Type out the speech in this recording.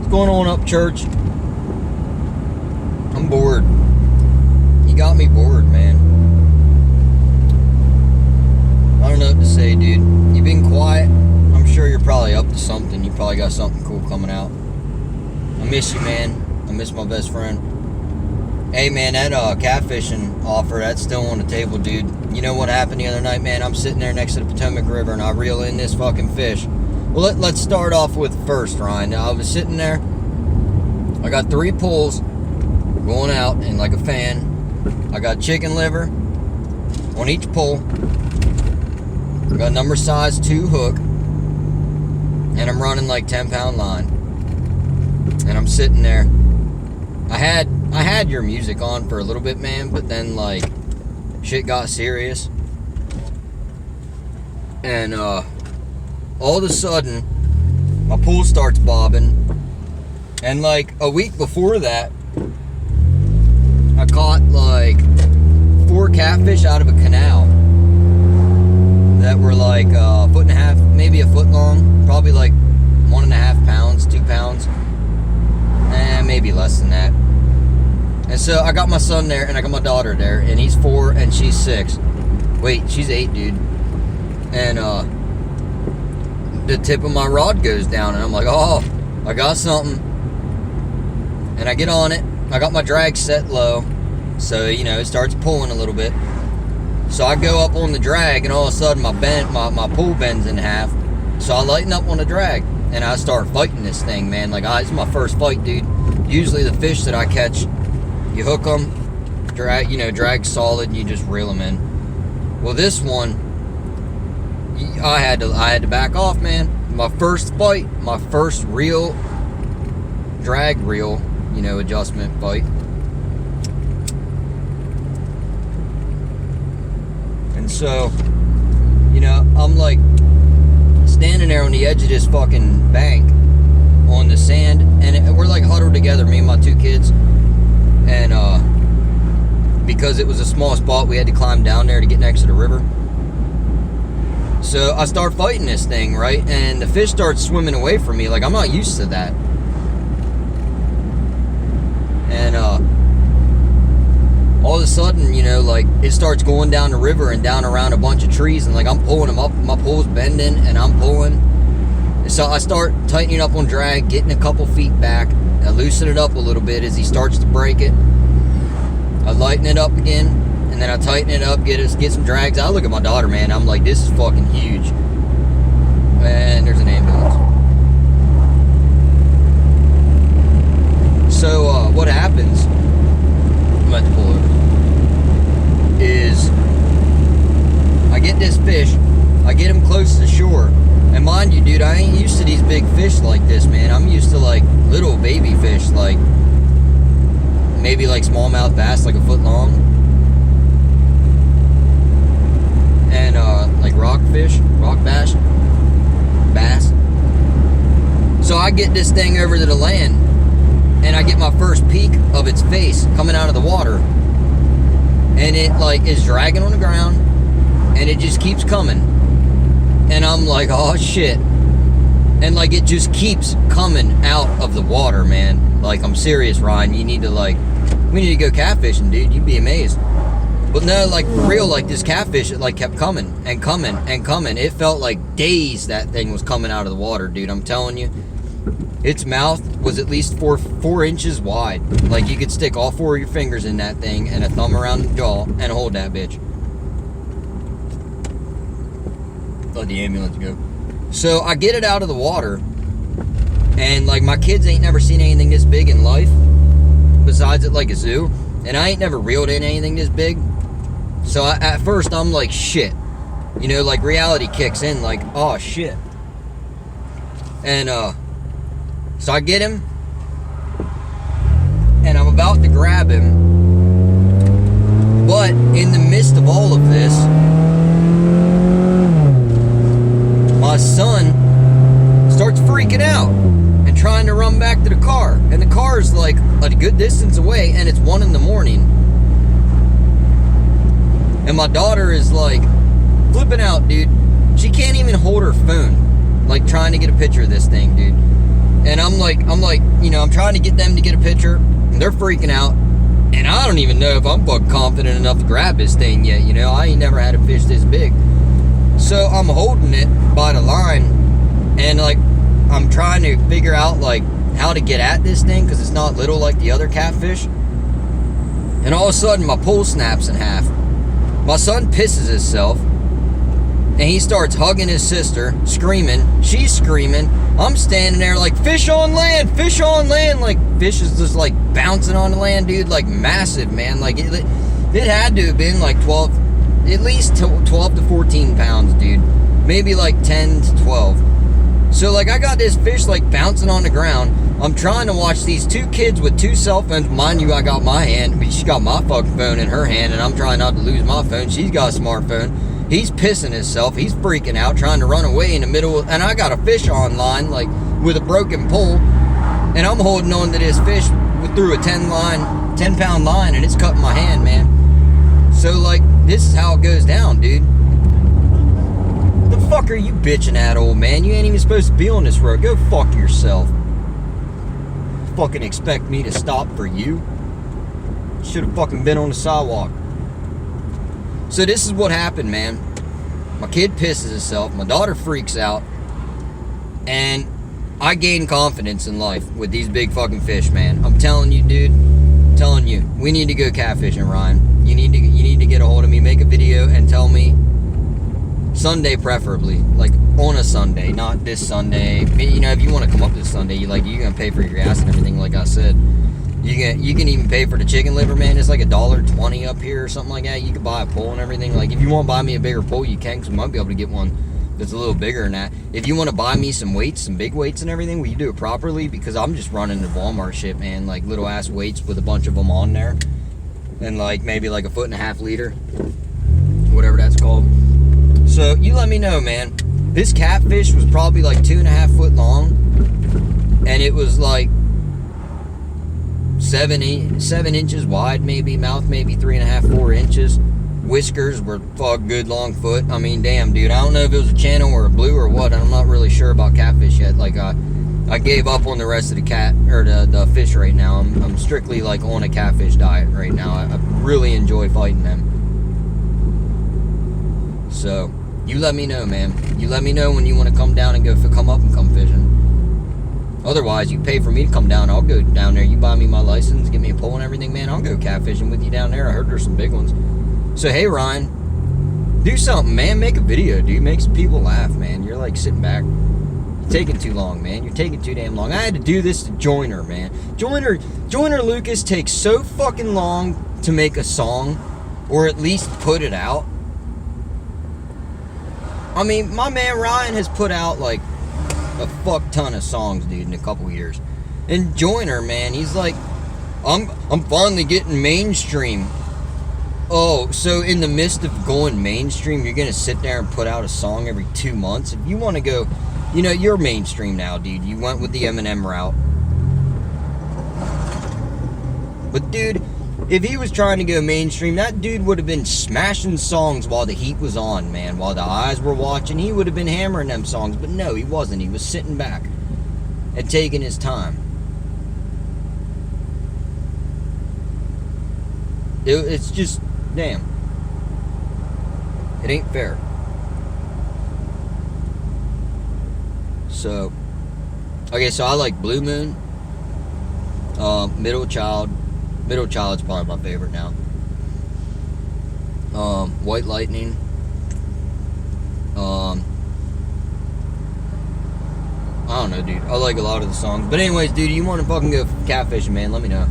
What's going on, Upchurch? I'm bored. You got me bored, man. I don't know what to say, dude. You've been quiet. I'm sure you're probably up to something. You probably got something cool coming out. I miss you, man. I miss my best friend. Hey, man, that catfishing offer, that's still on the table, dude. You know what happened the other night, man? I'm sitting there next to the Potomac River, and I reel in this fucking fish. Well, let's start off with first, Ryan. I was sitting there. I got 3 pulls going out and like a fan. I got chicken liver on each pull. I got number size 2 hook. And I'm running like 10-pound line. And I'm sitting there. I had your music on for a little bit, man, but then like shit got serious. And all of a sudden my pool starts bobbing. And like a week before that, I caught like 4 catfish out of a canal that were like a foot and a half, maybe a foot long, probably like 1.5 pounds, 2 pounds, and maybe less than that. And so I got my son there, and I got my daughter there, and he's 4 and she's 6. Wait, she's 8, dude. And the tip of my rod goes down, and I'm like, oh, I got something. And I get on it. I got my drag set low, so you know it starts pulling a little bit. So I go up on the drag, and all of a sudden my pool bends in half. So I lighten up on the drag, and I start fighting this thing, man. Like, it's my first fight, dude. Usually the fish that I catch, you hook them, drag solid, and you just reel them in. Well, this one, I had to back off, man. My first fight, my first real drag reel, adjustment fight. And so, I'm like standing there on the edge of this fucking bank on the sand, and we're like huddled together, me and my 2 kids. And because it was a small spot, we had to climb down there to get next to the river. So I start fighting this thing, right? And the fish starts swimming away from me. Like, I'm not used to that. And all of a sudden, like, it starts going down the river and down around a bunch of trees, and like I'm pulling them up, my pole's bending, and I'm pulling. And so I start tightening up on drag, getting a couple feet back. I loosen it up a little bit as he starts to break it. I lighten it up again, and then I tighten it up, get some drags. I look at my daughter, man. I'm like, this is fucking huge. And there's an ambulance. So what happens, I'm about to pull over, is I get this fish, I get him close to the shore. And mind you, dude, I ain't used to these big fish like this, man. I'm used to like little baby fish, like maybe like smallmouth bass, like a foot long. And like rockfish, rock bass. So I get this thing over to the land, and I get my first peek of its face coming out of the water. And it like is dragging on the ground, and it just keeps coming. And I'm like, oh shit. And like it just keeps coming out of the water, man. Like, I'm serious, Ryan. We need to go catfishing, dude. You'd be amazed. But no, like for real, like this catfish, it like kept coming and coming and coming. It felt like days that thing was coming out of the water, dude. I'm telling you. Its mouth was at least 4 inches wide. Like, you could stick all 4 of your fingers in that thing and a thumb around the jaw and hold that bitch. Let the ambulance go. So I get it out of the water, and like my kids ain't never seen anything this big in life besides at like a zoo, and I ain't never reeled in anything this big. So at first I'm like, shit, like reality kicks in, like, oh shit. And so I get him, and I'm about to grab him, but in the midst of all of this, my son starts freaking out and trying to run back to the car. And the car's like a good distance away, and it's 1 a.m. And my daughter is like flipping out, dude. She can't even hold her phone, like trying to get a picture of this thing, dude. And I'm like, I'm trying to get them to get a picture, and they're freaking out. And I don't even know if I'm fucking confident enough to grab this thing yet, I ain't never had a fish this big. So I'm holding it by the line, and like, I'm trying to figure out like how to get at this thing, because it's not little like the other catfish. And all of a sudden my pole snaps in half. My son pisses himself, and he starts hugging his sister, screaming. She's screaming. I'm standing there like, fish on land, fish on land. Like, fish is just like bouncing on the land, dude. Like, massive, man. Like, it had to have been like 12, at least 12 to 14 pounds, dude. Maybe like 10 to 12. So, like, I got this fish like bouncing on the ground. I'm trying to watch these two kids with two cell phones. Mind you, I got my hand. I mean, she got my fucking phone in her hand, and I'm trying not to lose my phone. She's got a smartphone. He's pissing himself. He's freaking out, trying to run away in the middle. And I got a fish on line, like, with a broken pole. And I'm holding on to this fish through a 10-pound line, and it's cutting my hand, man. So, like, this is how it goes down, dude. What the fuck are you bitching at, old man? You ain't even supposed to be on this road. Go fuck yourself. Fucking expect me to stop for you? Should have fucking been on the sidewalk. So this is what happened, man. My kid pisses himself. My daughter freaks out. And I gain confidence in life with these big fucking fish, man. I'm telling you, dude. I'm telling you. We need to go catfishing, Ryan. You need to get a hold of me. Make a video and tell me. Sunday preferably. Like, on a Sunday. Not this Sunday. If you want to come up this Sunday, you're going to pay for your gas and everything, like I said. You can even pay for the chicken liver, man. It's like $1.20 up here or something like that. You can buy a pole and everything. Like, if you want to buy me a bigger pole, you can, because we might be able to get one that's a little bigger than that. If you want to buy me some weights, some big weights and everything, will you do it properly? Because I'm just running the Walmart shit, man. Like, little ass weights with a bunch of them on there. And, like, maybe like a 1.5 liter. Whatever that's called. So, you let me know, man. This catfish was probably like 2.5 foot long. And it was like 7 inches wide, maybe. Mouth maybe 3.5, 4 inches. Whiskers were good long foot. I mean, damn, dude. I don't know if it was a channel or a blue or what. I'm not really sure about catfish yet. Like, I gave up on the rest of the the fish right now. I'm strictly like on a catfish diet right now. I really enjoy fighting them. So, you let me know, man. You let me know when you want to come down and come up and come fishing. Otherwise, you pay for me to come down. I'll go down there. You buy me my license, get me a pole and everything, man. I'll go catfishing with you down there. I heard there's some big ones. So, hey, Ryan, do something, man. Make a video, dude. Make some people laugh, man. You're, like, sitting back. You're taking too long, man. You're taking too damn long. I had to do this to Joyner, man. Joyner Lucas takes so fucking long to make a song, or at least put it out. I mean, my man Ryan has put out, like, a fuck ton of songs, dude, in a couple years. And Joyner, man, he's like, I'm finally getting mainstream. Oh, so in the midst of going mainstream, you're gonna sit there and put out a song every 2 months? If you want to go, you're mainstream now, dude. You went with the Eminem route. But, dude, if he was trying to go mainstream, that dude would have been smashing songs while the heat was on, man. While the eyes were watching, he would have been hammering them songs. But no, he wasn't. He was sitting back and taking his time. It's just, damn. It ain't fair. So, okay, so I like Blue Moon, Middle Child. Middle Child's probably my favorite now. White Lightning. I don't know, dude. I like a lot of the songs. But anyways, dude, you want to fucking go catfishing, man, let me know.